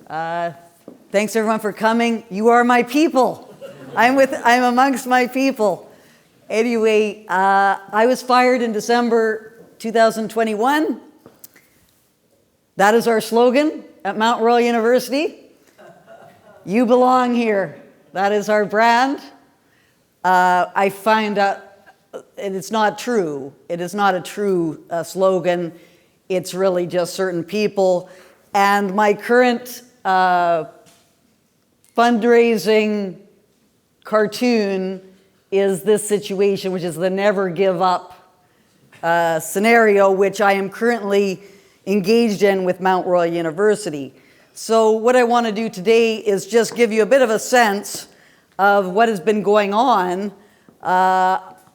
Thanks everyone for coming. You are my people. I'm amongst my people. Anyway, I was fired in December 2021. That is our slogan at Mount Royal University. You belong here. That is our brand. I find out it's not true. It is not a true slogan. It's really just certain people. And my current fundraising cartoon is this situation, which is the never give up scenario, which I am currently engaged in with Mount Royal University. So what I want to do today is just give you a bit of a sense of what has been going on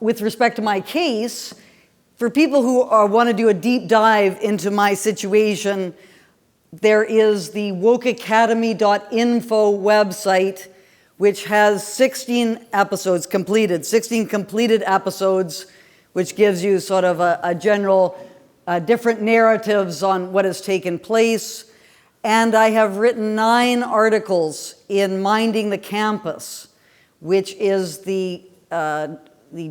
with respect to my case. For people who want to do a deep dive into my situation, there is the wokeacademy.info website, which has 16 episodes completed, 16 completed episodes, which gives you sort of a general different narratives on what has taken place. And I have written 9 articles in Minding the Campus, which is the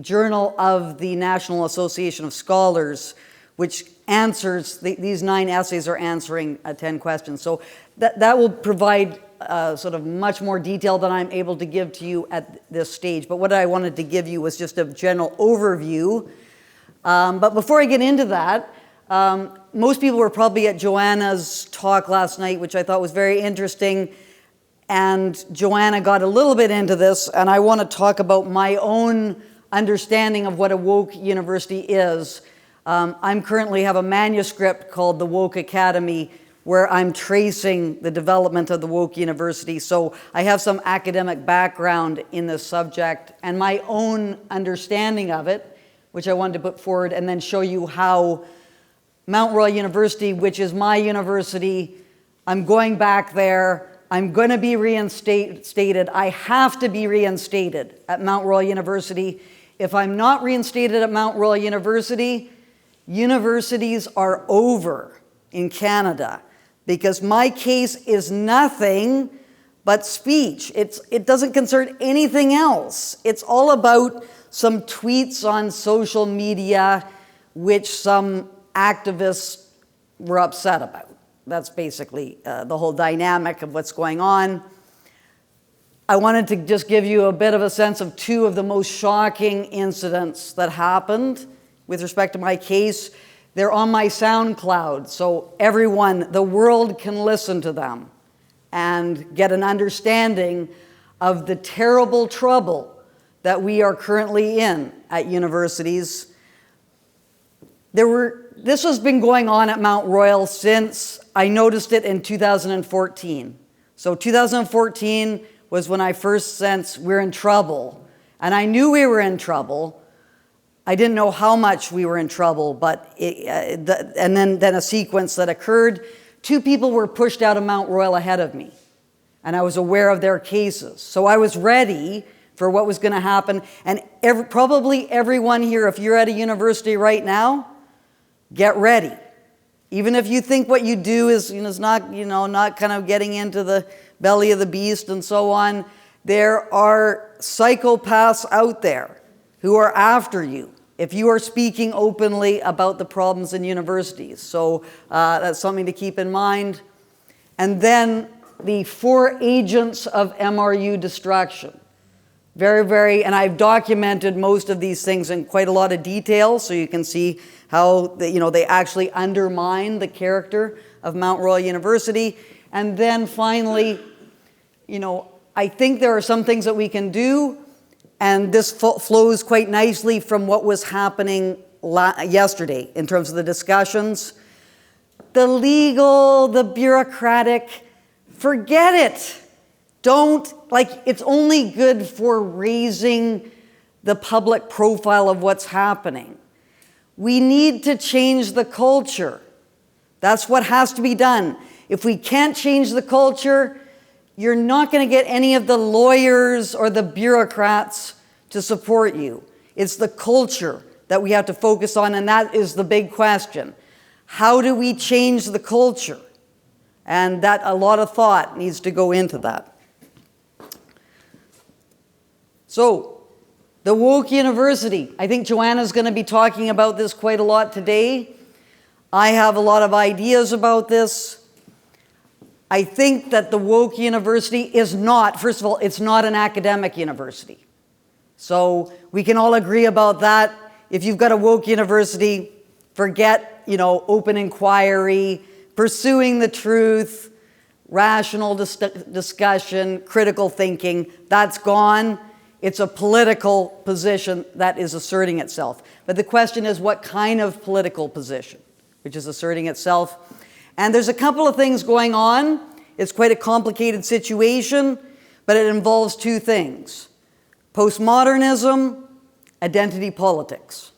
journal of the National Association of Scholars, which answers, these 9 essays are answering 10 questions. So that will provide sort of much more detail than I'm able to give to you at this stage. But what I wanted to give you was just a general overview. But before I get into that, most people were probably at Joanna's talk last night, which I thought was very interesting. And Joanna got a little bit into this, and I want to talk about my own understanding of what a woke university is. I'm currently have a manuscript called The Woke Academy, where I'm tracing the development of the woke university. So I have some academic background in this subject and my own understanding of it, which I wanted to put forward and then show you how Mount Royal University, which is my university, I'm going back there. I'm going to be reinstated. I have to be reinstated at Mount Royal University. If I'm not reinstated at Mount Royal University, universities are over in Canada because my case is nothing but speech. It doesn't concern anything else. It's all about some tweets on social media which some activists were upset about. That's basically the whole dynamic of what's going on. I wanted to just give you a bit of a sense of 2 of the most shocking incidents that happened with respect to my case. They're on my SoundCloud, so everyone, the world can listen to them and get an understanding of the terrible trouble that we are currently in at universities. This has been going on at Mount Royal since I noticed it in 2014. So 2014 was when I first sensed we're in trouble. And I knew we were in trouble. I didn't know how much we were in trouble, but and then a sequence that occurred. 2 people were pushed out of Mount Royal ahead of me. And I was aware of their cases. So I was ready for what was going to happen. And probably everyone here, if you're at a university right now, get ready. Even if you think what you do is not kind of getting into the belly of the beast and so on, there are psychopaths out there who are after you if you are speaking openly about the problems in universities. So that's something to keep in mind. And then the 4 agents of MRU destruction. Very, and I've documented most of these things in quite a lot of detail, so you can see how they actually undermine the character of Mount Royal University. And then finally, I think there are some things that we can do, and this flows quite nicely from what was happening yesterday in terms of the discussions. The legal, the bureaucratic, forget it. It's only good for raising the public profile of what's happening. We need to change the culture. That's what has to be done. If we can't change the culture, you're not going to get any of the lawyers or the bureaucrats to support you. It's the culture that we have to focus on, and that is the big question. How do we change the culture? And that a lot of thought needs to go into that. So, the woke university. I think Joanna's going to be talking about this quite a lot today. I have a lot of ideas about this. I think that the woke university is not, first of all, it's not an academic university. So we can all agree about that. If you've got a woke university, forget, open inquiry, pursuing the truth, rational discussion, critical thinking. That's gone. It's a political position that is asserting itself. But the question is, what kind of political position, which is asserting itself? And there's a couple of things going on. It's quite a complicated situation, but it involves two things: postmodernism, identity politics.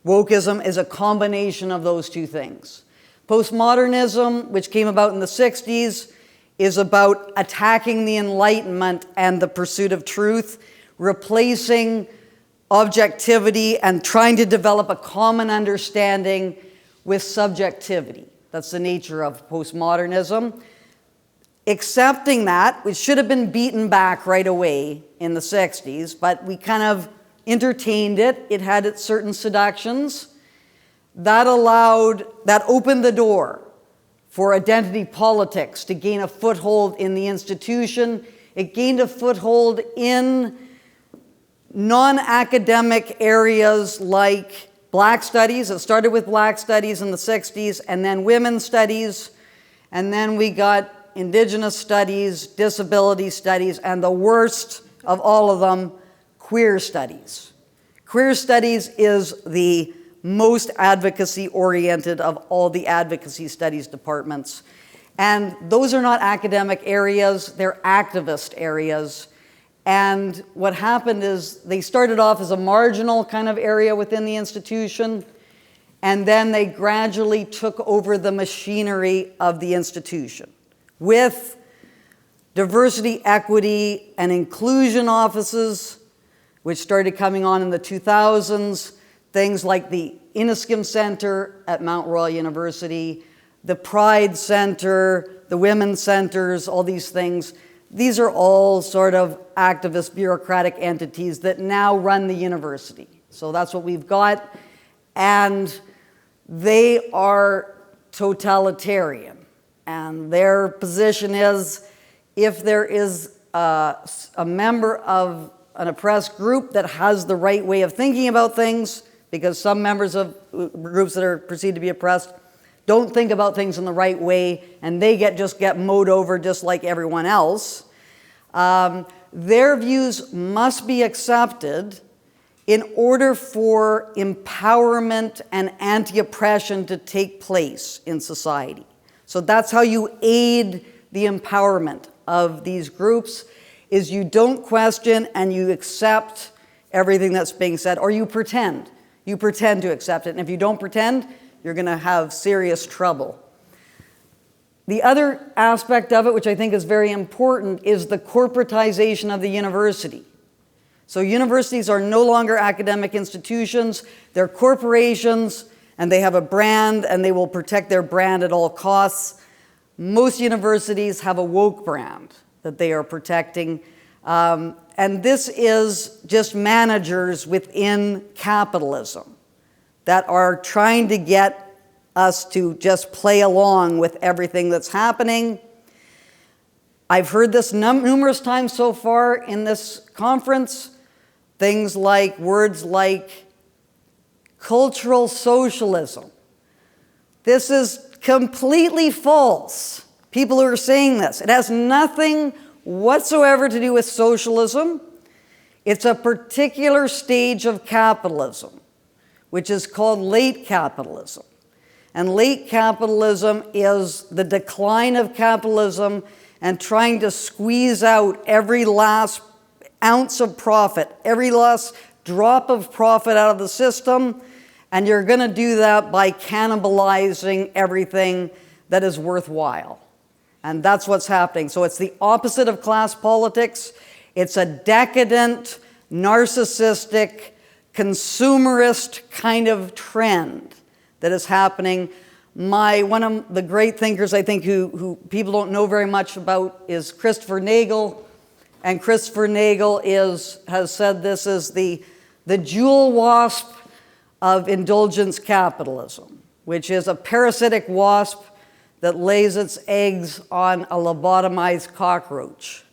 Wokeism is a combination of those two things. Postmodernism, which came about in the 60s, is about attacking the Enlightenment and the pursuit of truth, replacing objectivity and trying to develop a common understanding with subjectivity. That's the nature of postmodernism. Accepting that, which should have been beaten back right away in the 60s, but we kind of entertained it. It had its certain seductions. That opened the door for identity politics to gain a foothold in the institution. It gained a foothold in non-academic areas like Black studies. It started with Black studies in the 60s, and then women's studies, and then we got Indigenous studies, disability studies, and the worst of all of them, queer studies. Queer studies is the most advocacy-oriented of all the advocacy studies departments. And those are not academic areas, they're activist areas. And what happened is they started off as a marginal kind of area within the institution, and then they gradually took over the machinery of the institution with diversity, equity, and inclusion offices, which started coming on in the 2000s. Things like the Inniskim Center at Mount Royal University, the Pride Center, the Women's Centers, all these things. These are all sort of activist bureaucratic entities that now run the university. So that's what we've got. And they are totalitarian. And their position is, if there is a member of an oppressed group that has the right way of thinking about things, because some members of groups that are perceived to be oppressed don't think about things in the right way, and they just get mowed over just like everyone else. Their views must be accepted in order for empowerment and anti-oppression to take place in society. So that's how you aid the empowerment of these groups, is you don't question and you accept everything that's being said, or you pretend. You pretend to accept it, and if you don't pretend, you're going to have serious trouble. The other aspect of it, which I think is very important, is the corporatization of the university. So universities are no longer academic institutions, they're corporations, and they have a brand, and they will protect their brand at all costs. Most universities have a woke brand that they are protecting. And this is just managers within capitalism that are trying to get us to just play along with everything that's happening. I've heard this numerous times so far in this conference. Words like cultural socialism. This is completely false. People who are saying this. It has nothing whatsoever to do with socialism. It's a particular stage of capitalism, which is called late capitalism. And late capitalism is the decline of capitalism and trying to squeeze out every last ounce of profit, every last drop of profit out of the system, and you're going to do that by cannibalizing everything that is worthwhile. And that's what's happening. So it's the opposite of class politics. It's a decadent, narcissistic, consumerist kind of trend that is happening. One of the great thinkers, I think, who people don't know very much about is Christopher Nagel. And Christopher Nagel has said this is the jewel wasp of indulgence capitalism, which is a parasitic wasp that lays its eggs on a lobotomized cockroach.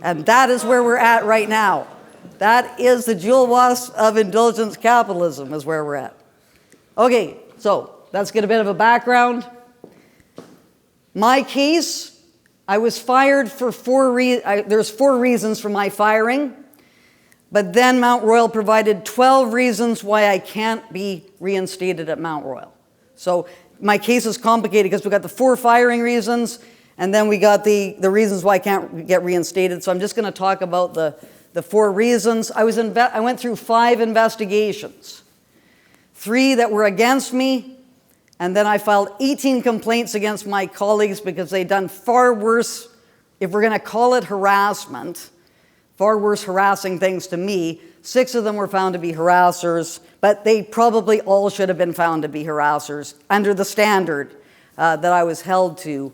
And that is where we're at right now. That is the jewel wasp of indulgence capitalism is where we're at. Okay, so let's get a bit of a background. My case, I was fired for there's 4 reasons for my firing, but then Mount Royal provided 12 reasons why I can't be reinstated at Mount Royal. So my case is complicated because we got the 4 firing reasons, and then we got the reasons why I can't get reinstated. So I'm just going to talk about the 4 reasons. I went through 5 investigations, 3 that were against me, and then I filed 18 complaints against my colleagues because they'd done far worse, if we're going to call it harassment, far worse harassing things to me. 6 of them were found to be harassers, but they probably all should have been found to be harassers under the standard that I was held to.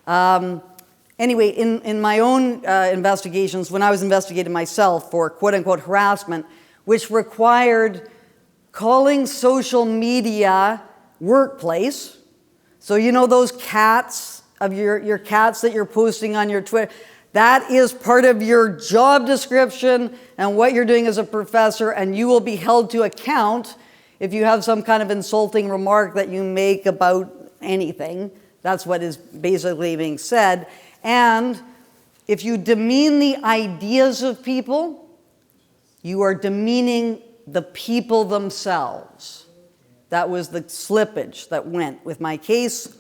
Anyway, in my own investigations, when I was investigating myself for quote-unquote harassment, which required calling social media workplace, so you know those cats of your cats that you're posting on your Twitter, that is part of your job description and what you're doing as a professor, and you will be held to account if you have some kind of insulting remark that you make about anything. That's what is basically being said. And if you demean the ideas of people, you are demeaning the people themselves. That was the slippage that went with my case.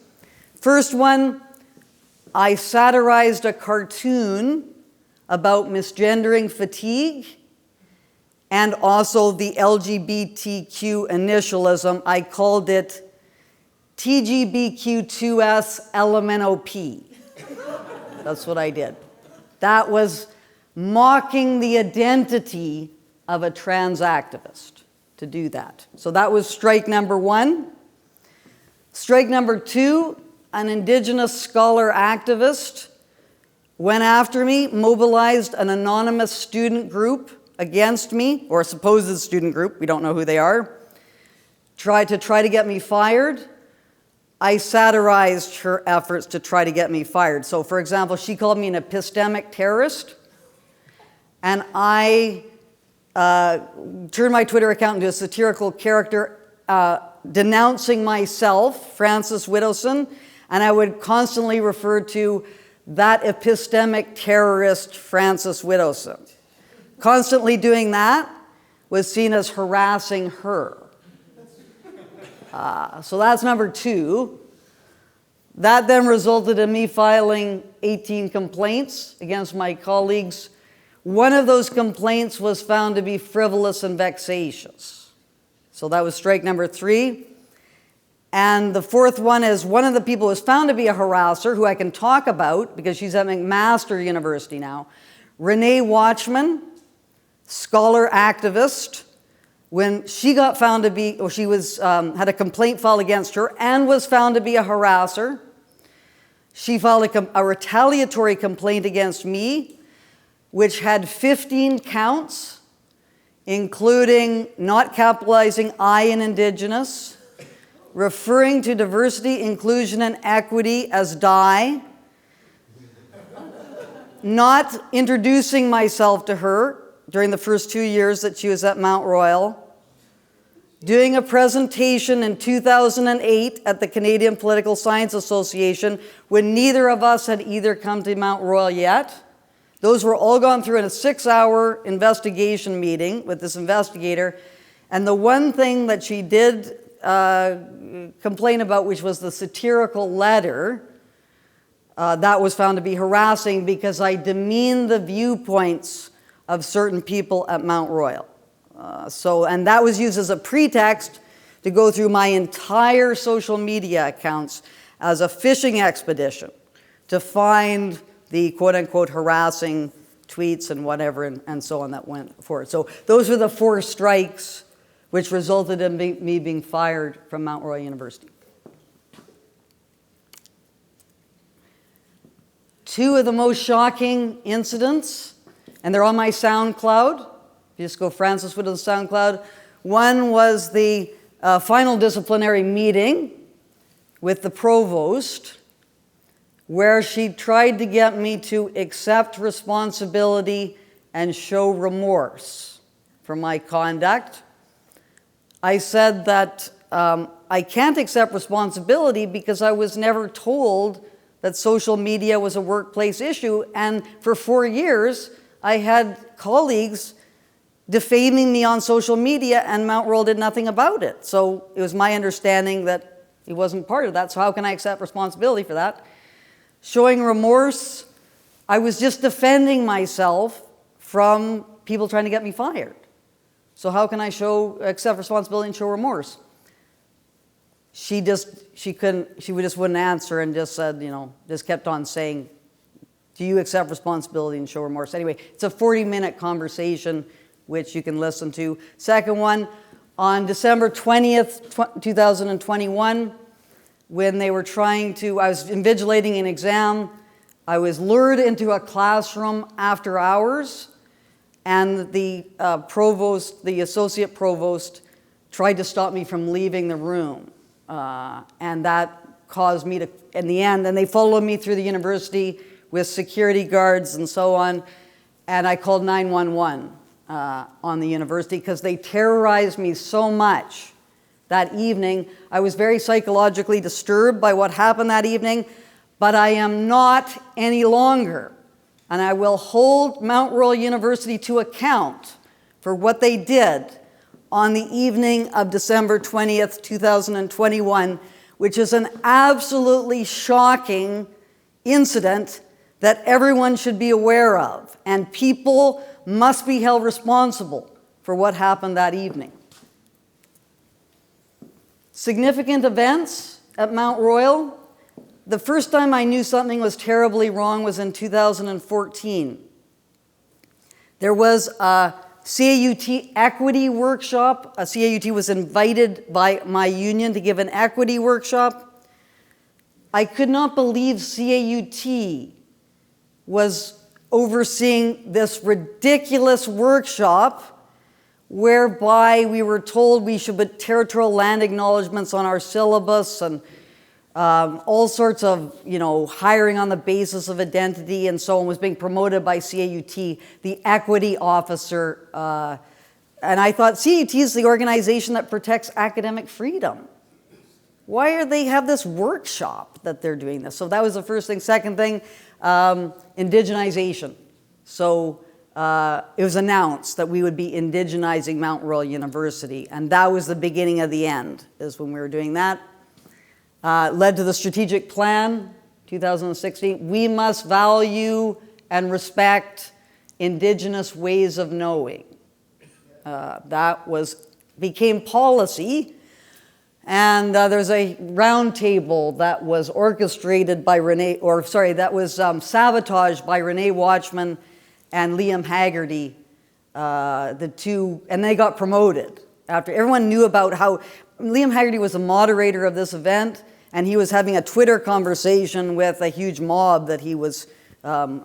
First one, I satirized a cartoon about misgendering fatigue and also the LGBTQ initialism. I called it TGBQ2S LMNOP. That's what I did. That was mocking the identity of a trans activist to do that. So that was strike number 1. Strike number 2, an Indigenous scholar activist went after me, mobilized an anonymous student group against me, or a supposed student group, we don't know who they are, tried to get me fired. I satirized her efforts to try to get me fired. So, for example, she called me an epistemic terrorist, and I turned my Twitter account into a satirical character denouncing myself, Francis Widdowson, and I would constantly refer to that epistemic terrorist, Francis Widdowson. Constantly doing that was seen as harassing her. So that's number 2. That then resulted in me filing 18 complaints against my colleagues. One of those complaints was found to be frivolous and vexatious. So that was strike number 3. And the 4th one is one of the people who was found to be a harasser, who I can talk about because she's at McMaster University now, Renee Watchman, scholar activist. When she got found to be, or she was had a complaint filed against her and was found to be a harasser, she filed a retaliatory complaint against me, which had 15 counts, including not capitalizing I in Indigenous, referring to diversity, inclusion, and equity as DI, not introducing myself to her during the first 2 years that she was at Mount Royal, doing a presentation in 2008 at the Canadian Political Science Association when neither of us had either come to Mount Royal yet. Those were all gone through in a 6-hour investigation meeting with this investigator. And the one thing that she did complain about, which was the satirical letter, that was found to be harassing because I demeaned the viewpoints of certain people at Mount Royal. And that was used as a pretext to go through my entire social media accounts as a fishing expedition to find the quote-unquote harassing tweets and whatever and so on that went forward. So those are the 4 strikes which resulted in me being fired from Mount Royal University. Two of the most shocking incidents, and they're on my SoundCloud. You just go Francis Wood to the SoundCloud. One was the final disciplinary meeting with the provost, where she tried to get me to accept responsibility and show remorse for my conduct. I said that I can't accept responsibility because I was never told that social media was a workplace issue, and for 4 years I had colleagues defaming me on social media and Mount Royal did nothing about it. So it was my understanding that he wasn't part of that, so how can I accept responsibility for that? Showing remorse, I was just defending myself from people trying to get me fired. So how can I accept responsibility and show remorse? She just wouldn't answer and just said, just kept on saying, do you accept responsibility and show remorse? Anyway, it's a 40-minute conversation, which you can listen to. Second one, on December 20th, 2021, when they were I was invigilating an exam, I was lured into a classroom after hours, and the associate provost, tried to stop me from leaving the room. And that caused me to, in the end, and they followed me through the university with security guards and so on, and I called 911 on the university because they terrorized me so much that evening. I was very psychologically disturbed by what happened that evening, but I am not any longer. And I will hold Mount Royal University to account for what they did on the evening of December 20th, 2021, which is an absolutely shocking incident that everyone should be aware of. And people must be held responsible for what happened that evening. Significant events at Mount Royal. The first time I knew something was terribly wrong was in 2014. There was a CAUT equity workshop. A CAUT was invited by my union to give an equity workshop. I could not believe CAUT was overseeing this ridiculous workshop whereby we were told we should put territorial land acknowledgements on our syllabus and all sorts of, hiring on the basis of identity and so on was being promoted by CAUT, the equity officer. And I thought, CAUT is the organization that protects academic freedom. Why do they have this workshop that they're doing this? So that was the first thing. Second thing, indigenization. So it was announced that we would be indigenizing Mount Royal University, and that was the beginning of the end, is when we were doing that. Led to the strategic plan, 2016. We must value and respect Indigenous ways of knowing. That became policy. And there's a roundtable that was orchestrated by sabotaged by Renee Watchman and Liam Haggerty, the two, and they got promoted. After everyone knew about how Liam Haggerty was the moderator of this event, and he was having a Twitter conversation with a huge mob that he was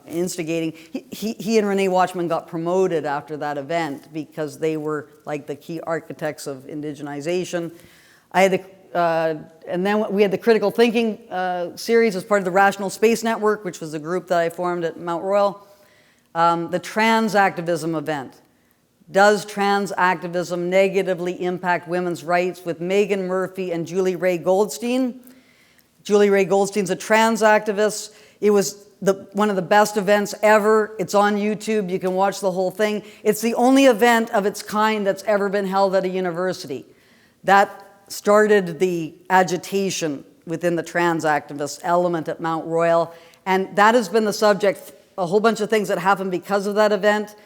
instigating. He and Renee Watchman got promoted after that event because they were like the key architects of indigenization. And then we had the critical thinking series as part of the Rational Space Network, which was the group that I formed at Mount Royal. The trans activism event. Does trans activism negatively impact women's rights, with Megan Murphy and Julie Ray Goldstein? Julie Ray Goldstein's a trans activist. It was one of the best events ever. It's on YouTube. You can watch the whole thing. It's the only event of its kind that's ever been held at a university. That started the agitation within the trans activist element at Mount Royal. And that has been the subject. A whole bunch of things that happened because of that event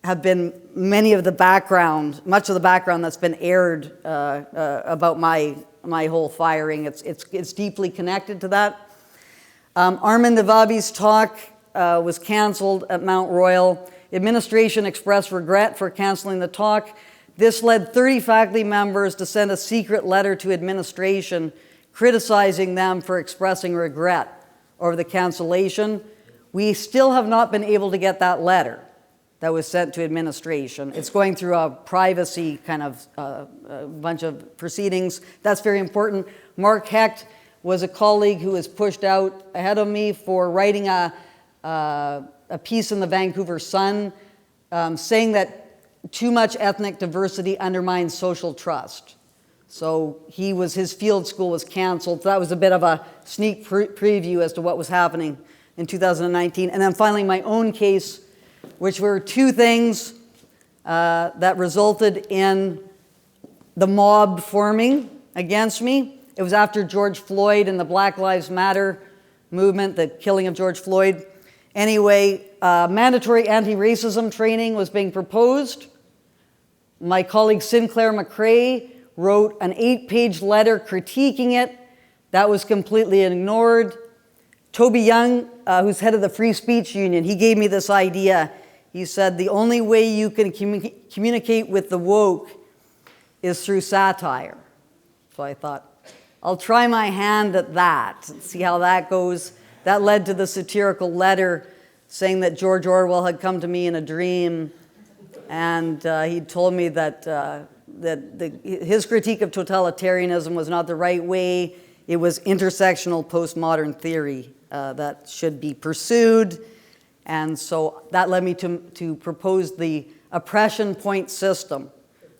have been much of the background that's been aired about my whole firing. It's deeply connected to that. Armin Navabi's talk was canceled at Mount Royal. Administration expressed regret for canceling the talk. This led 30 faculty members to send a secret letter to administration criticizing them for expressing regret over the cancellation. We still have not been able to get that letter that was sent to administration. It's going through a privacy kind of a bunch of proceedings. That's very important. Mark Hecht was a colleague who was pushed out ahead of me for writing a piece in the Vancouver Sun saying that too much ethnic diversity undermines social trust. So his field school was canceled. So that was a bit of a sneak preview as to what was happening in 2019. And then finally, my own case, which were two things that resulted in the mob forming against me. It was after George Floyd and the Black Lives Matter movement, the killing of George Floyd. Anyway, mandatory anti-racism training was being proposed. My colleague Sinclair McRae wrote an 8-page letter critiquing it. That was completely ignored. Toby Young, who's head of the Free Speech Union, he gave me this idea. He said, the only way you can communicate with the woke is through satire. So I thought, I'll try my hand at that and see how that goes. That led to the satirical letter saying that George Orwell had come to me in a dream, and he told me that his critique of totalitarianism was not the right way. It was intersectional postmodern theory that should be pursued. And so that led me to propose the oppression point system,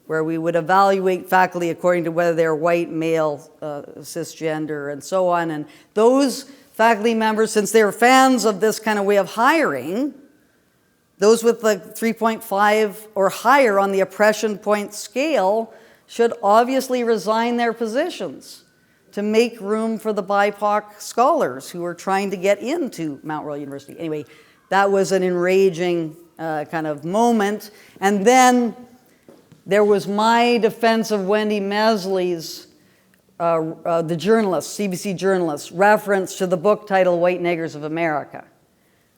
where we would evaluate faculty according to whether they're white, male, cisgender, and so on. And those faculty members, since they're fans of this kind of way of hiring, those with the 3.5 or higher on the oppression point scale should obviously resign their positions to make room for the BIPOC scholars who are trying to get into Mount Royal University. Anyway, that was an enraging kind of moment. And then there was my defense of Wendy Mesley's, the journalist, CBC journalist, reference to the book title White Niggers of America,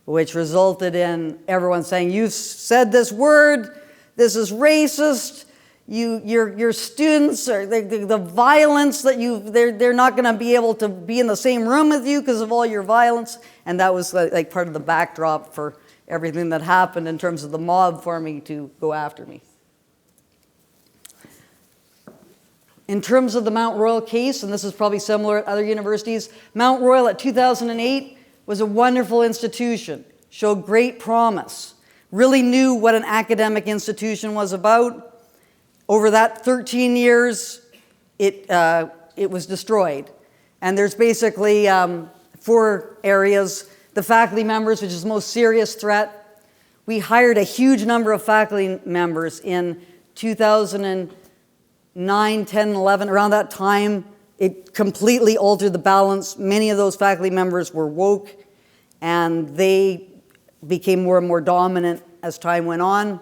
which resulted in everyone saying, you've said this word, this is racist, your students, are the violence that they're not going to be able to be in the same room with you because of all your violence. And that was like part of the backdrop for everything that happened in terms of the mob forming to go after me. In terms of the Mount Royal case, and this is probably similar at other universities, Mount Royal at 2008 was a wonderful institution, showed great promise, really knew what an academic institution was about. Over that 13 years, it was destroyed. And there's basically 4 areas. The faculty members, which is the most serious threat. We hired a huge number of faculty members in 2009, 10, 11. Around that time, it completely altered the balance. Many of those faculty members were woke, and they became more and more dominant as time went on.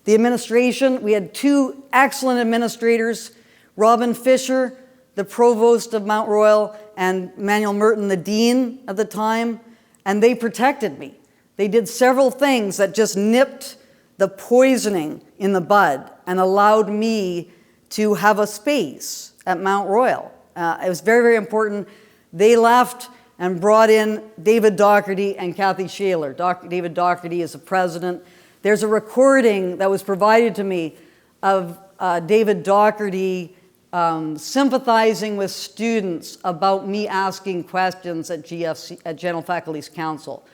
The administration, we had 2 excellent administrators, Robin Fisher, the provost of Mount Royal, and Manuel Merton, the dean at the time, and they protected me. They did several things that just nipped the poisoning in the bud and allowed me to have a space at Mount Royal. It was very, very important. They left and brought in David Docherty and Kathy Shaler. David Docherty is the president. There's a recording that was provided to me of David Docherty sympathizing with students about me asking questions at GFC, at General Faculty's Council.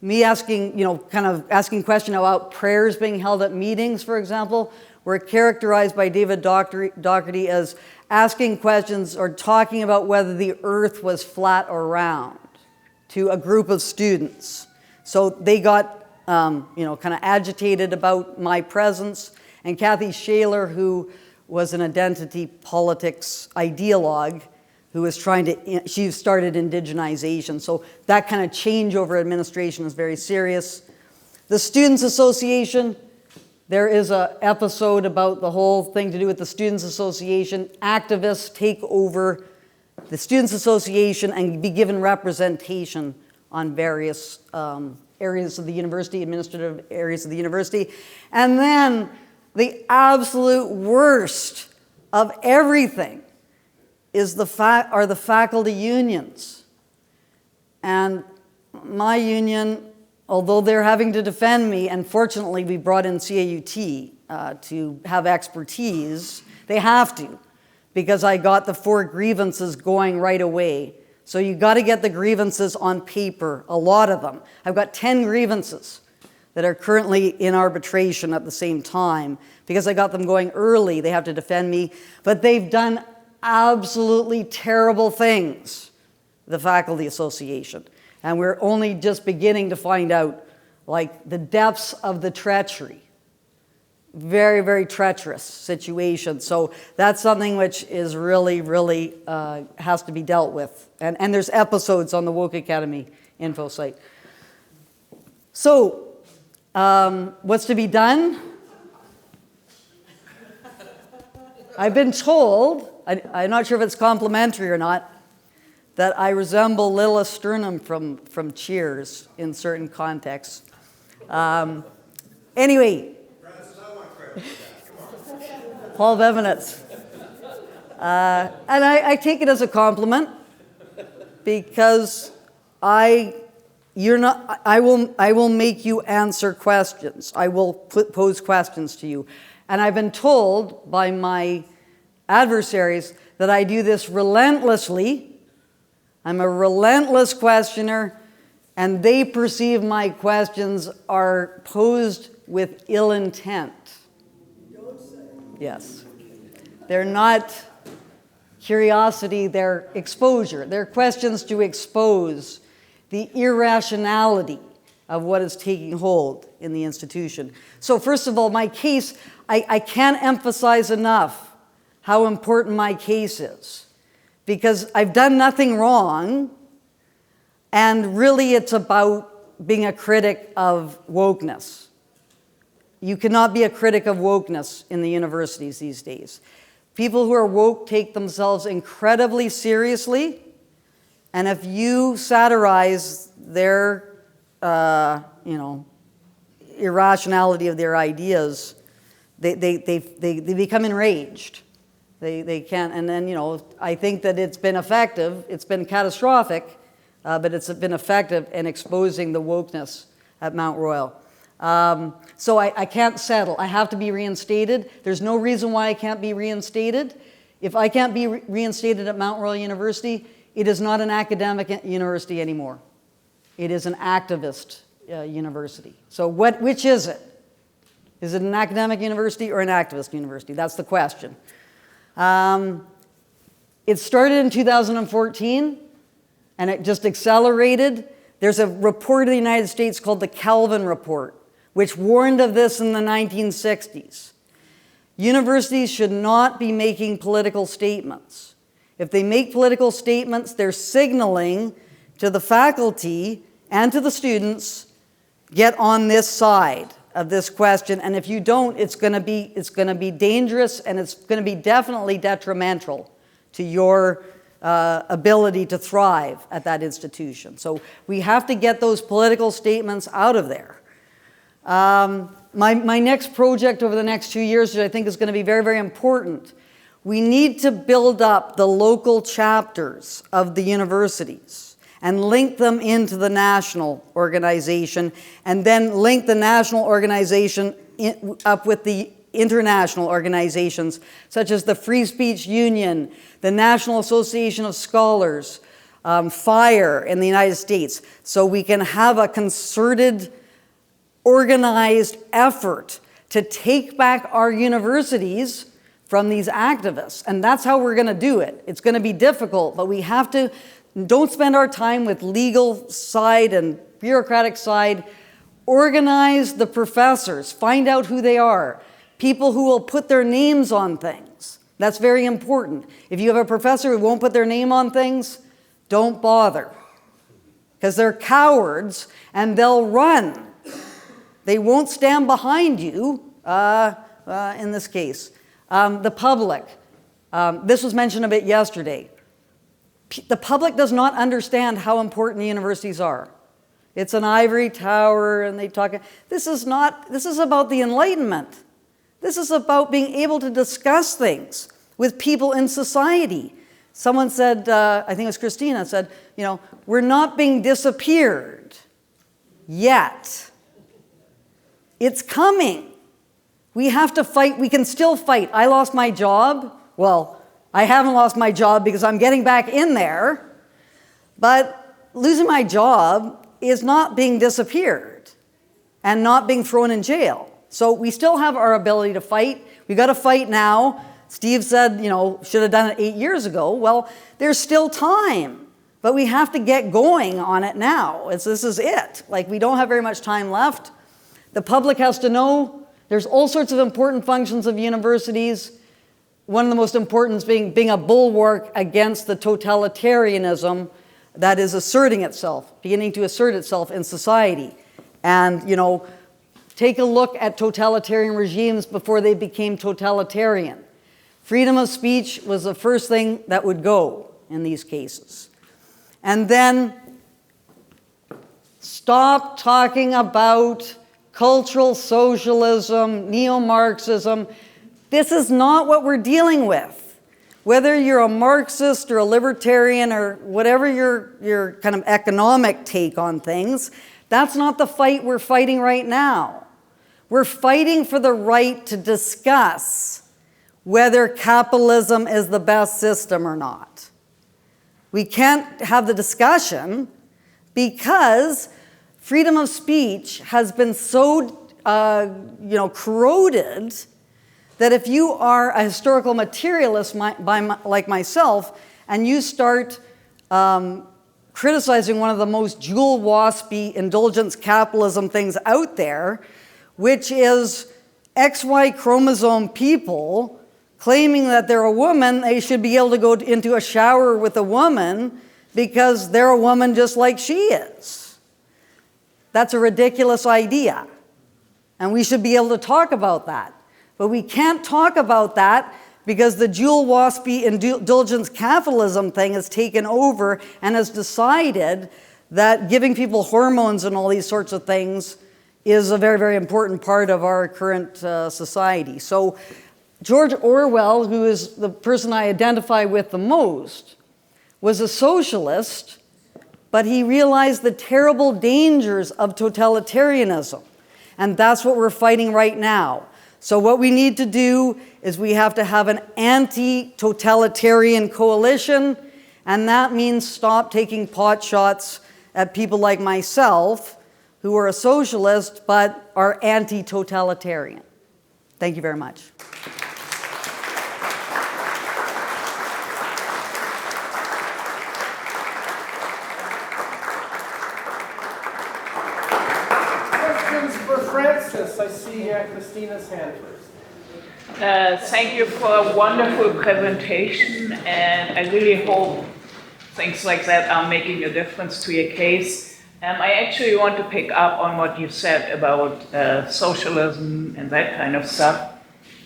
Me asking, kind of asking questions about prayers being held at meetings, for example, were characterized by David Docherty as asking questions or talking about whether the earth was flat or round to a group of students. So they got kind of agitated about my presence. And Kathy Shaler, who was an identity politics ideologue, who was she started indigenization. So that kind of changeover administration is very serious. The Students Association, there is an episode about the whole thing to do with the Students Association. Activists take over the Students Association and be given representation on various areas of the university, administrative areas of the university. And then the absolute worst of everything are the faculty unions. And my union although they're having to defend me, and fortunately we brought in CAUT to have expertise, they have to, because I got the 4 grievances going right away. So you got to get the grievances on paper, a lot of them. I've got 10 grievances that are currently in arbitration at the same time. Because I got them going early, they have to defend me. But they've done absolutely terrible things, the Faculty Association. And we're only just beginning to find out, like, the depths of the treachery. Very, very treacherous situation. So that's something which is really, really has to be dealt with. And there's episodes on the Woke Academy info site. So, what's to be done? I've been told, I'm not sure if it's complimentary or not, that I resemble Lila Sternum from Cheers in certain contexts. Anyway, Paul Bevanitz. And I take it as a compliment because I will make you answer questions. I will pose questions to you. And I've been told by my adversaries that I do this relentlessly. I'm a relentless questioner, and they perceive my questions are posed with ill intent. Yes. They're not curiosity, they're exposure. They're questions to expose the irrationality of what is taking hold in the institution. So first of all, my case, I can't emphasize enough how important my case is, because I've done nothing wrong, and really it's about being a critic of wokeness. You cannot be a critic of wokeness in the universities these days. People who are woke take themselves incredibly seriously, and if you satirize their, irrationality of their ideas, they become enraged. They can't, and then, I think that it's been effective. It's been catastrophic, but it's been effective in exposing the wokeness at Mount Royal. So I can't settle. I have to be reinstated. There's no reason why I can't be reinstated. If I can't be reinstated at Mount Royal University, it is not an academic university anymore. It is an activist university. So which is it? Is it an academic university or an activist university? That's the question. It started in 2014, and it just accelerated. There's a report of the United States called the Calvin Report, which warned of this in the 1960s. Universities should not be making political statements. If they make political statements, they're signaling to the faculty and to the students, get on this side of this question, and if you don't, it's going to be dangerous, and it's going to be definitely detrimental to your ability to thrive at that institution. So we have to get those political statements out of there. My next project over the next 2 years, which I think is going to be very, very important, we need to build up the local chapters of the universities and link them into the national organization, and then link the national organization up with the international organizations, such as the Free Speech Union, the National Association of Scholars, FIRE in the United States, so we can have a concerted, organized effort to take back our universities from these activists. And that's how we're going to do it. It's going to be difficult, but we have to. Don't spend our time with legal side and bureaucratic side. Organize the professors. Find out who they are. People who will put their names on things. That's very important. If you have a professor who won't put their name on things, don't bother. Because they're cowards and they'll run. They won't stand behind you in this case. The public. This was mentioned a bit yesterday. The public does not understand how important the universities are. It's an ivory tower, and they talk. This is about the Enlightenment. This is about being able to discuss things with people in society. Someone said, I think it was Christina, said, we're not being disappeared. yet. It's coming. We have to fight. We can still fight. I lost my job. Well, I haven't lost my job because I'm getting back in there. But losing my job is not being disappeared and not being thrown in jail. So we still have our ability to fight. We got to fight now. Steve said, should have done it 8 years ago. Well, there's still time, but we have to get going on it now. This is it. We don't have very much time left. The public has to know there's all sorts of important functions of universities. One of the most important is being a bulwark against the totalitarianism that is asserting itself, beginning to assert itself in society. And, take a look at totalitarian regimes before they became totalitarian. Freedom of speech was the first thing that would go in these cases. And then stop talking about cultural socialism, neo-Marxism. This is not what we're dealing with. Whether you're a Marxist or a libertarian or whatever your kind of economic take on things, that's not the fight we're fighting right now. We're fighting for the right to discuss whether capitalism is the best system or not. We can't have the discussion because freedom of speech has been so, corroded that if you are a historical materialist like myself and you start criticizing one of the most jewel-waspy indulgence capitalism things out there, which is XY chromosome people claiming that they're a woman, they should be able to go into a shower with a woman because they're a woman just like she is. That's a ridiculous idea. And we should be able to talk about that. But we can't talk about that because the jewel-waspy indulgence capitalism thing has taken over and has decided that giving people hormones and all these sorts of things is a very, very important part of our current society. So George Orwell, who is the person I identify with the most, was a socialist, but he realized the terrible dangers of totalitarianism. And that's what we're fighting right now. So what we need to do is we have to have an anti-totalitarian coalition, and that means stop taking pot shots at people like myself, who are a socialist but are anti-totalitarian. Thank you very much. Francis, I see Christina's hand first. Thank you for a wonderful presentation, and I really hope things like that are making a difference to your case. I actually want to pick up on what you said about socialism and that kind of stuff.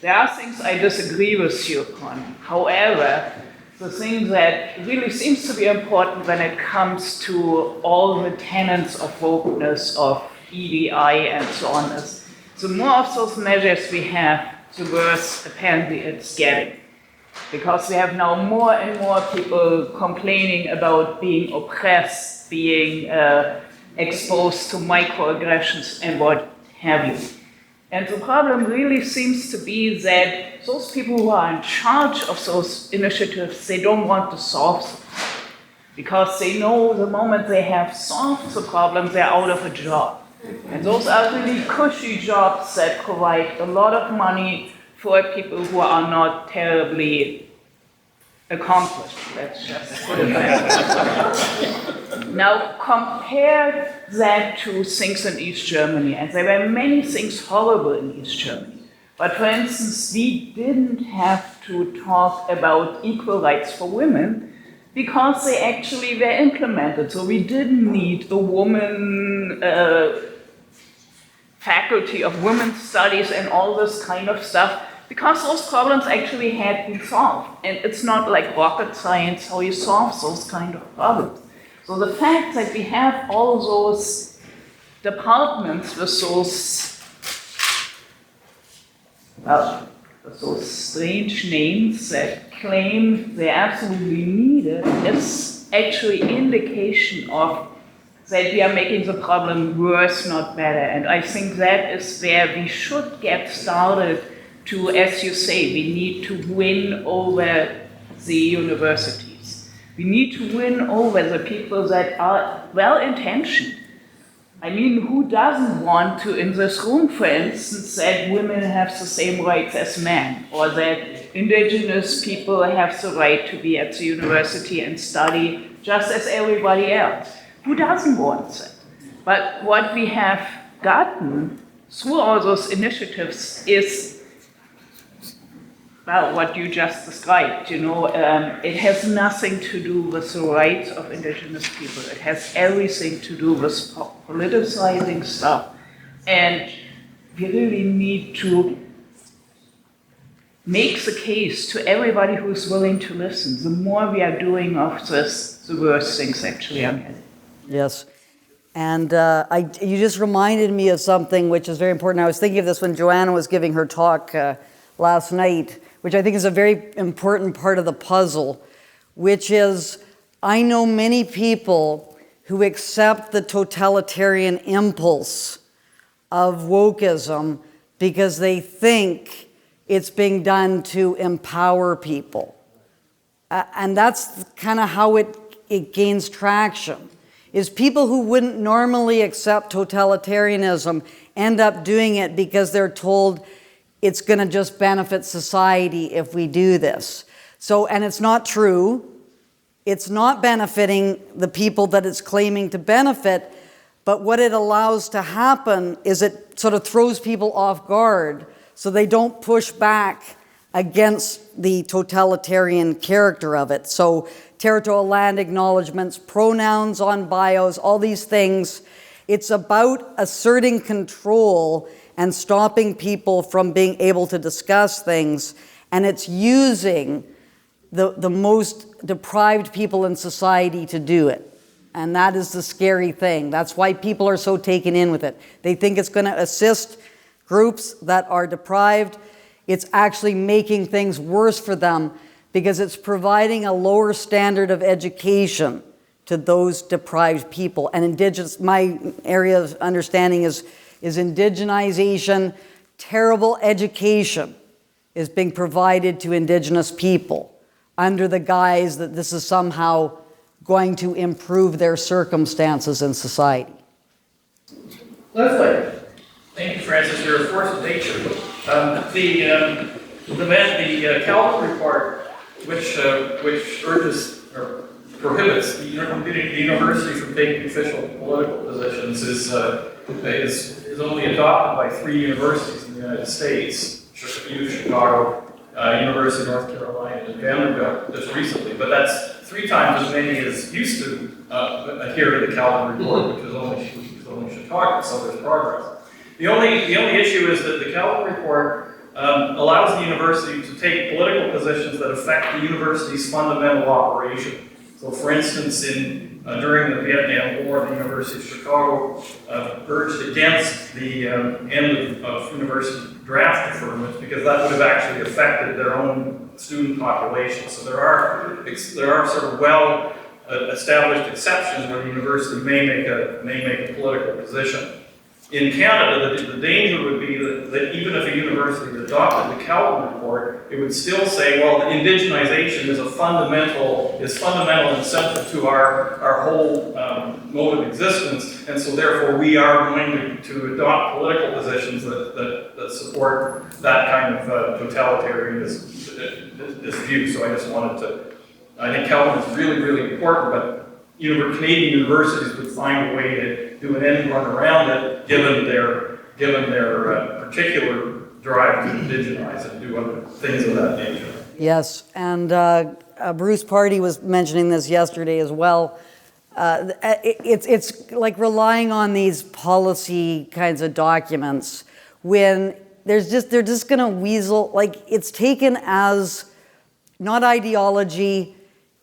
There are things I disagree with you on. However, the thing that really seems to be important when it comes to all the tenets of wokeness, of EDI and so on, is the more of those measures we have, the worse apparently it's getting. Because we have now more and more people complaining about being oppressed, being exposed to microaggressions and what have you. And the problem really seems to be that those people who are in charge of those initiatives, they don't want to solve them. Because they know the moment they have solved the problem, they're out of a job. And those are really cushy jobs that provide a lot of money for people who are not terribly accomplished. Let's just put it that way. Now compare that to things in East Germany, and there were many things horrible in East Germany. But for instance, we didn't have to talk about equal rights for women because they actually were implemented. So we didn't need a woman faculty of women's studies and all this kind of stuff, because those problems actually had been solved. And it's not like rocket science how you solve those kind of problems. So the fact that we have all those departments with those strange names that claim they're absolutely needed is actually indication of that we are making the problem worse, not better. And I think that is where we should get started to, as you say, we need to win over the universities. We need to win over the people that are well-intentioned. I mean, who doesn't want to, in this room, for instance, that women have the same rights as men, or that indigenous people have the right to be at the university and study just as everybody else? Who doesn't want that? But what we have gotten through all those initiatives is, well, what you just described. It has nothing to do with the rights of indigenous people. It has everything to do with politicizing stuff. And we really need to make the case to everybody who's willing to listen. The more we are doing of this, the worse things actually are getting. Yes. And you just reminded me of something which is very important. I was thinking of this when Joanna was giving her talk last night, which I think is a very important part of the puzzle, which is I know many people who accept the totalitarian impulse of wokeism because they think it's being done to empower people. And that's kind of how it gains traction, is people who wouldn't normally accept totalitarianism end up doing it because they're told it's going to just benefit society if we do this. So, and it's not true. It's not benefiting the people that it's claiming to benefit, but what it allows to happen is it sort of throws people off guard so they don't push back against the totalitarian character of it. So territorial land acknowledgements, pronouns on bios, all these things. It's about asserting control and stopping people from being able to discuss things. And it's using the most deprived people in society to do it. And that is the scary thing. That's why people are so taken in with it. They think it's going to assist groups that are deprived. It's actually making things worse for them because it's providing a lower standard of education to those deprived people. And indigenous, my area of understanding is indigenization. Terrible education is being provided to indigenous people under the guise that this is somehow going to improve their circumstances in society. Leslie. Thank you, Francis. You're a force of nature. The Calvin report, which urges or prohibits the university from taking official political positions, is only adopted by 3 universities in the United States: Chicago, University of North Carolina, and Vanderbilt just recently. But that's 3 times as many as used to adhere to the Calvin report, which is only Chicago. So there's progress. The only issue is that the Calvin report allows the university to take political positions that affect the university's fundamental operation. So, for instance, during the Vietnam War, the University of Chicago urged against the end of university draft deferment because that would have actually affected their own student population. So there are sort of well established exceptions where the university may make a political position. In Canada, the danger would be that even if a university adopted the Calvin report, it would still say, well, the indigenization is fundamental and central to our whole mode of existence, and so therefore we are going to adopt political positions that support that kind of totalitarian this view. So I just wanted to, I think Calvin is really, really important, but Canadian universities would find a way to do an end run around it, given their particular drive to indigenize and do other things of that nature. Yes, and Bruce Party was mentioning this yesterday as well. It's like relying on these policy kinds of documents when they're just going to weasel, like it's taken as not ideology,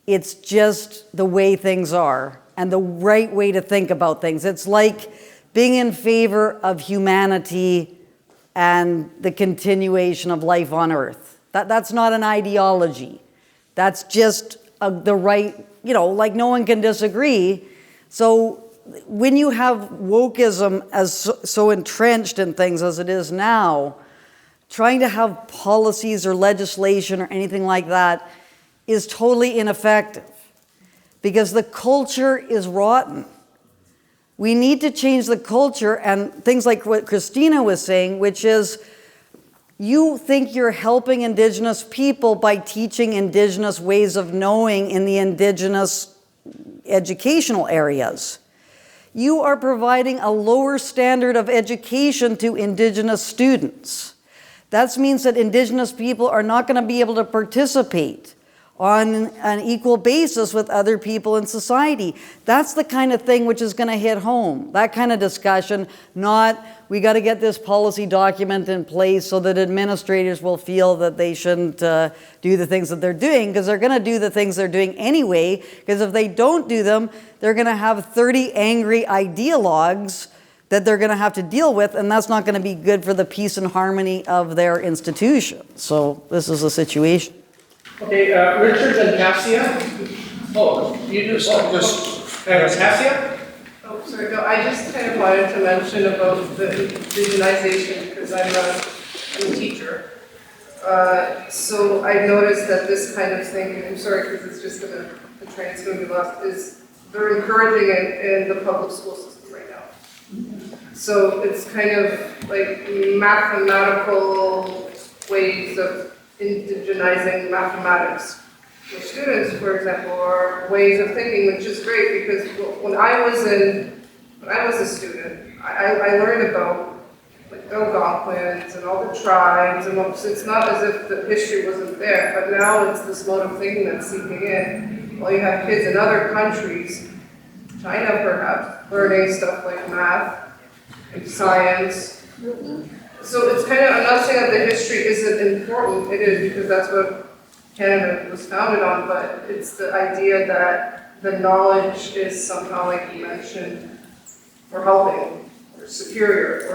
it's just the way things are and the right way to think about things. It's like being in favor of humanity and the continuation of life on Earth. That's not an ideology. That's just the right, like no one can disagree. So when you have wokeism as so entrenched in things as it is now, trying to have policies or legislation or anything like that is totally ineffective because the culture is rotten. We need to change the culture, and things like what Christina was saying, which is you think you're helping Indigenous people by teaching Indigenous ways of knowing in the Indigenous educational areas. You are providing a lower standard of education to Indigenous students. That means that Indigenous people are not going to be able to participate on an equal basis with other people in society. That's the kind of thing which is going to hit home. That kind of discussion, not we got to get this policy document in place so that administrators will feel that they shouldn't do the things that they're doing, because they're going to do the things they're doing anyway, because if they don't do them, they're going to have 30 angry ideologues that they're going to have to deal with, and that's not going to be good for the peace and harmony of their institution. So this is a situation. Okay, Richard and Cassia. Oh, you just, Cassia? Oh, sorry, no, I just kind of wanted to mention about the indigenization because I'm a teacher. So I've noticed that this kind of thing, I'm sorry because it's just gonna, the train's gonna be lost, is they're encouraging in the public school system right now. So it's kind of like mathematical ways of indigenizing mathematics for students, for example, or ways of thinking, which is great because when I was a student, I learned about like Algonquins and all the tribes, and it's not as if the history wasn't there, but now it's this mode of thinking that's seeping in. Well, you have kids in other countries, China perhaps, learning stuff like math and science. So it's kind of, I'm not saying that the history isn't important, it is because that's what Canada was founded on, but it's the idea that the knowledge is somehow, like you mentioned, or helping, or superior,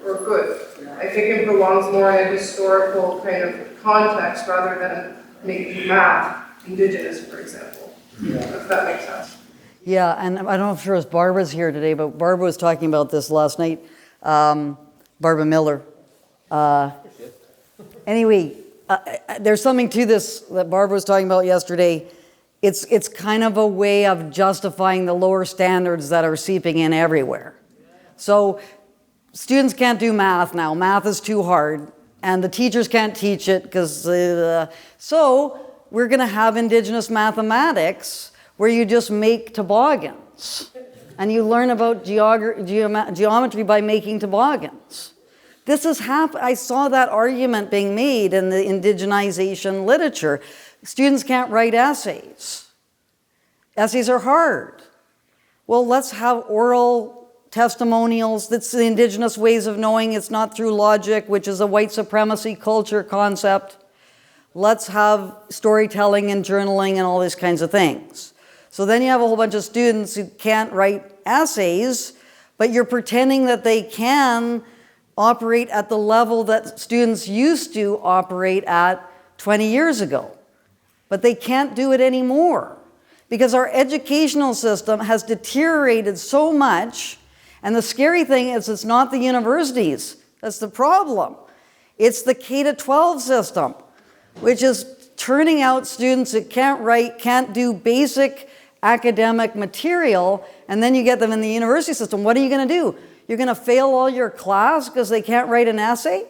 or good. I think it belongs more in a historical kind of context rather than making math indigenous, for example, if that makes sense. Yeah, and I don't know if sure if Barbara's here today, but Barbara was talking about this last night, Barbara Miller. Anyway, there's something to this that Barbara was talking about yesterday. It's kind of a way of justifying the lower standards that are seeping in everywhere. So students can't do math now. Math is too hard, and the teachers can't teach it because so we're going to have Indigenous mathematics where you just make toboggans, and you learn about geometry by making toboggans. This is I saw that argument being made in the indigenization literature. Students can't write essays. Essays are hard. Well, let's have oral testimonials. That's the Indigenous ways of knowing. It's not through logic, which is a white supremacy culture concept. Let's have storytelling and journaling and all these kinds of things. So then you have a whole bunch of students who can't write essays, but you're pretending that they can operate at the level that students used to operate at 20 years ago. But they can't do it anymore because our educational system has deteriorated so much, and the scary thing is it's not the universities. That's the problem. It's the K-12 system, which is turning out students that can't write, can't do basic academic material, and then you get them in the university system. What are you going to do? You're going to fail all your class because they can't write an essay?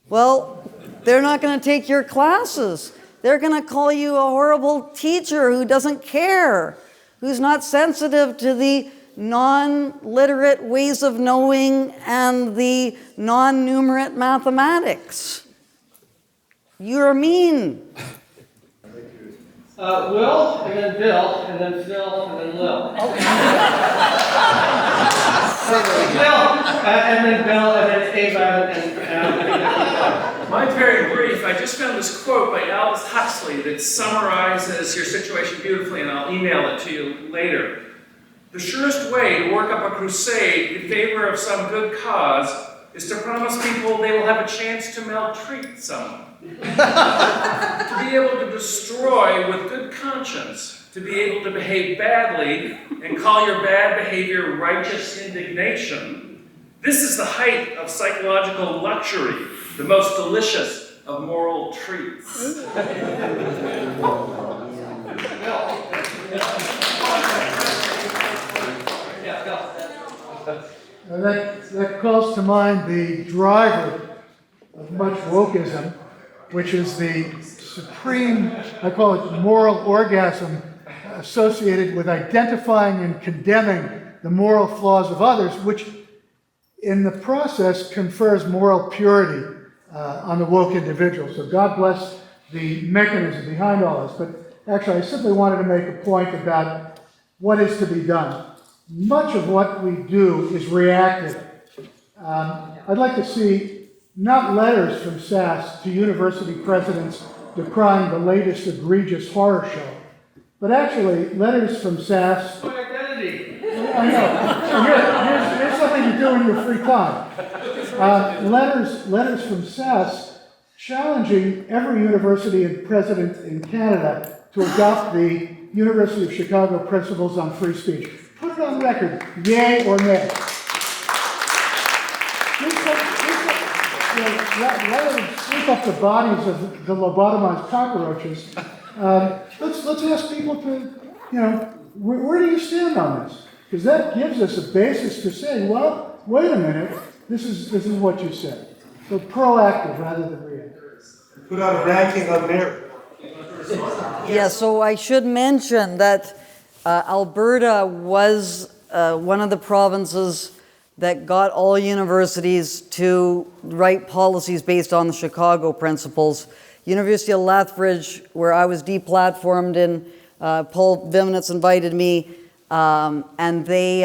Well, they're not going to take your classes. They're going to call you a horrible teacher who doesn't care, who's not sensitive to the non-literate ways of knowing and the non-numerate mathematics. You're mean. Will, and then Bill, and then Phil, and then Lil. Phil, and then Bill, and then Ava, and Mine's very brief. I just found this quote by Aldous Huxley that summarizes your situation beautifully, and I'll email it to you later. The surest way to work up a crusade in favor of some good cause is to promise people they will have a chance to maltreat someone. To be able to destroy with good conscience to be able to behave badly and call your bad behavior righteous indignation. This is the height of psychological luxury, the most delicious of moral treats. That calls to mind the driver of much wokeism, which is the supreme, I call it moral orgasm, associated with identifying and condemning the moral flaws of others, which in the process confers moral purity on the woke individual. So God bless the mechanism behind all this. But actually, I simply wanted to make a point about what is to be done. Much of what we do is reactive. I'd like to see not letters from SAS to university presidents decrying the latest egregious horror show, but actually letters from SAS. My identity. I know. Here's something to do in your free time. Letters from SAS challenging every university and president in Canada to adopt the University of Chicago principles on free speech. Put it on record, yay or nay. Rather than sweep up the bodies of the lobotomized cockroaches, let's ask people to, where do you stand on this? Because that gives us a basis to say, well, wait a minute, this is what you said. So proactive rather than reactive. Put out a ranking on merit. Yeah, so I should mention that Alberta was one of the provinces that got all universities to write policies based on the Chicago principles. University of Lethbridge, where I was deplatformed in, Paul Vimnitz invited me, and they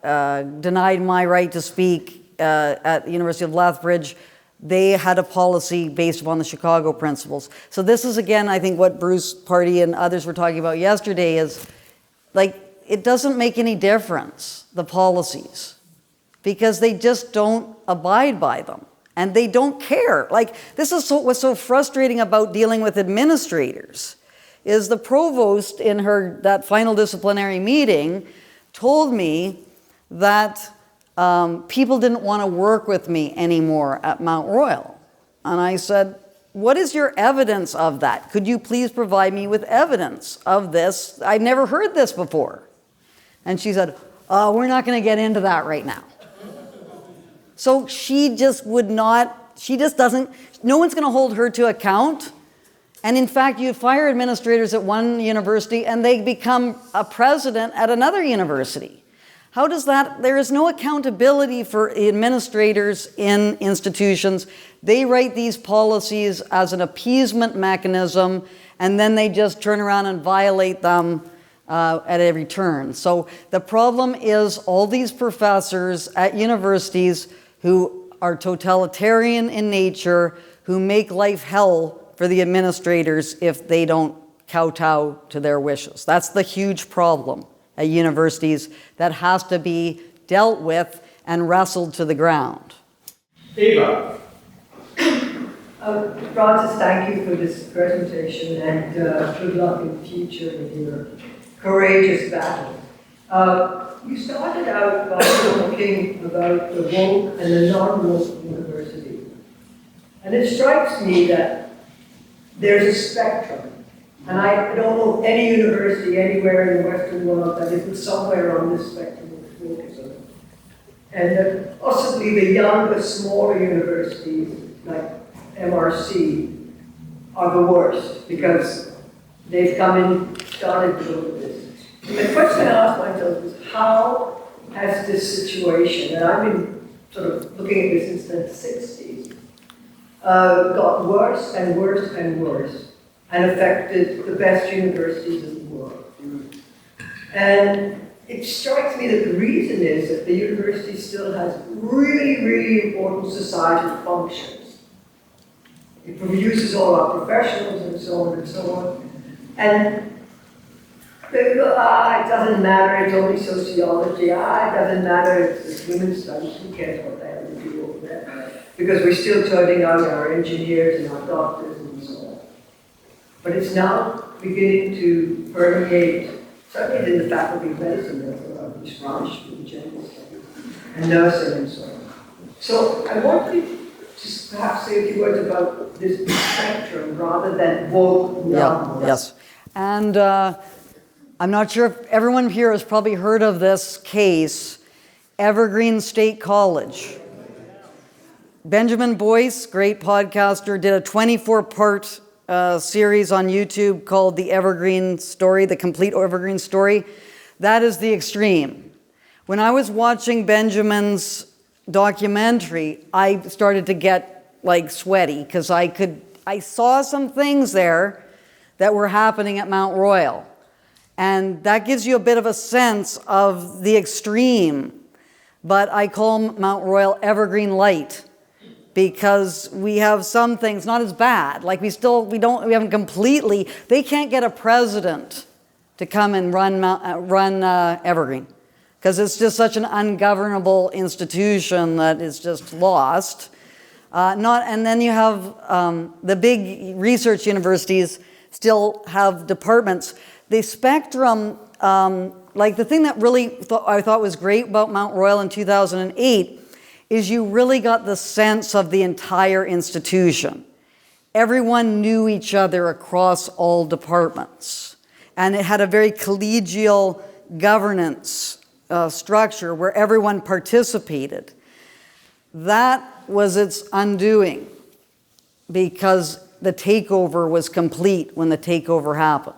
denied my right to speak at the University of Lethbridge. They had a policy based upon the Chicago principles. So this is, again, I think what Bruce Party and others were talking about yesterday is, like, it doesn't make any difference, the policies, because they just don't abide by them. And they don't care. Like, this is what's so frustrating about dealing with administrators, is the provost in that final disciplinary meeting told me that people didn't want to work with me anymore at Mount Royal. And I said, what is your evidence of that? Could you please provide me with evidence of this? I've never heard this before. And she said, oh, we're not going to get into that right now. So she just would not, she just doesn't, no one's going to hold her to account. And in fact, you fire administrators at one university and they become a president at another university. How does that, there is no accountability for administrators in institutions. They write these policies as an appeasement mechanism, and then they just turn around and violate them at every turn. So the problem is all these professors at universities who are totalitarian in nature, who make life hell for the administrators if they don't kowtow to their wishes. That's the huge problem at universities that has to be dealt with and wrestled to the ground. Eva. Francis, thank you for this presentation, and good luck in the future with your courageous battle. You started out by talking about the woke and the non-woke university. And it strikes me that there's a spectrum. And I don't know any university anywhere in the Western world that isn't somewhere on this spectrum of wokeism. And that possibly the younger, smaller universities, like MRC, are the worst because they've started to look at this. And the question I ask myself is, how has this situation, and I've been sort of looking at this since the 60s, got worse and worse and worse, and affected the best universities in the world. And it strikes me that the reason is that the university still has really, really important societal functions. It produces all our professionals and so on and so on. And they go, it doesn't matter, it's only sociology. It doesn't matter, it's human studies. Who cares what the hell we do over there? Because we're still turning out our engineers and our doctors and so on. But it's now beginning to permeate, certainly in the Faculty of Medicine, there's this branch in general studies, and nursing and so on. So I want you to just perhaps say a few words about this spectrum rather than woke, non-woke. Yes. And I'm not sure if everyone here has probably heard of this case, Evergreen State College. Benjamin Boyce, great podcaster, did a 24-part series on YouTube called The Evergreen Story, The Complete Evergreen Story. That is the extreme. When I was watching Benjamin's documentary, I started to get like sweaty because I saw some things there that were happening at Mount Royal. And that gives you a bit of a sense of the extreme. But I call Mount Royal Evergreen Light because we have some things not as bad. Like we haven't completely, they can't get a president to come and run Evergreen because it's just such an ungovernable institution that is just lost. And then you have the big research universities still have departments. The spectrum, like the thing that really I thought was great about Mount Royal in 2008 is you really got the sense of the entire institution. Everyone knew each other across all departments. And it had a very collegial governance structure where everyone participated. That was its undoing because the takeover was complete when the takeover happened.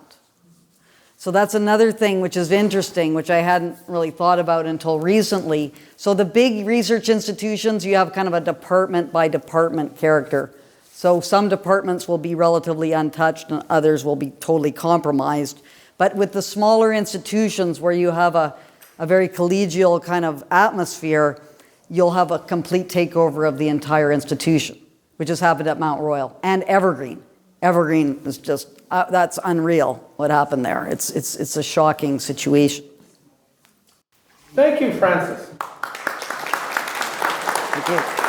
So that's another thing which is interesting, which I hadn't really thought about until recently. So the big research institutions, you have kind of a department by department character. So some departments will be relatively untouched and others will be totally compromised. But with the smaller institutions where you have a very collegial kind of atmosphere, you'll have a complete takeover of the entire institution, which has happened at Mount Royal and Evergreen. Evergreen is just, that's unreal what happened there. It's a shocking situation. Thank you, Francis. Thank you.